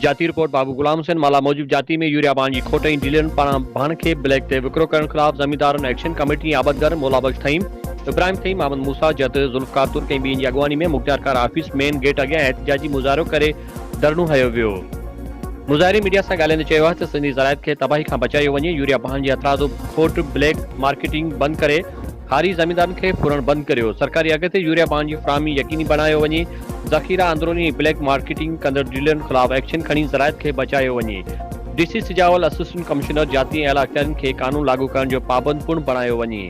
जाती रिपोर्ट बाबू गुलाम हुसैन माला मौजूद जाती में यूरिया बांजी खोटई डीलरन पारां भाण खे ब्लैक ते विक्रो करण खिलाफ जमींदारन एक्शन कमेटी आबदगर मोलाबख्श थईं इब्राहिम थई मोहम्मद मूसा जत जुल्फकार तुर्क ऐं ॿियनि जी अॻवानी में मुख्तियार ऑफिस मेन गेट अॻियां एहतजाजी मुज़ाहिरो करे धरनो हयो वियो। मुज़ाहिरे मीडिया से ॻाल्हाईंदे चयो आहे त सिंधी ज़राइत खे तबाही खां बचायो वञे, यूरिया बांजी अतराज़ो खोट ब्लैक मार्केटिंग बंदि करे हारी ज़मींदारनि खे फुरण बंदि करियो। सरकारी अघ ते यूरिया बांजी फराहमी यकीनी बणायो वञे, ज़ख़ीरा अंदरूनी ब्लैक मार्केटिंग कंदड़ डीलरनि खिलाफ एक्शन खणी ज़राइत खे बचायो वञे। डीसी सिजावल असिस्टेंट कमिश्नर जाती ऐं आला अख़्तियारनि खे कानून लागू करण जो पाबंद पूर्ण बणायो वञे।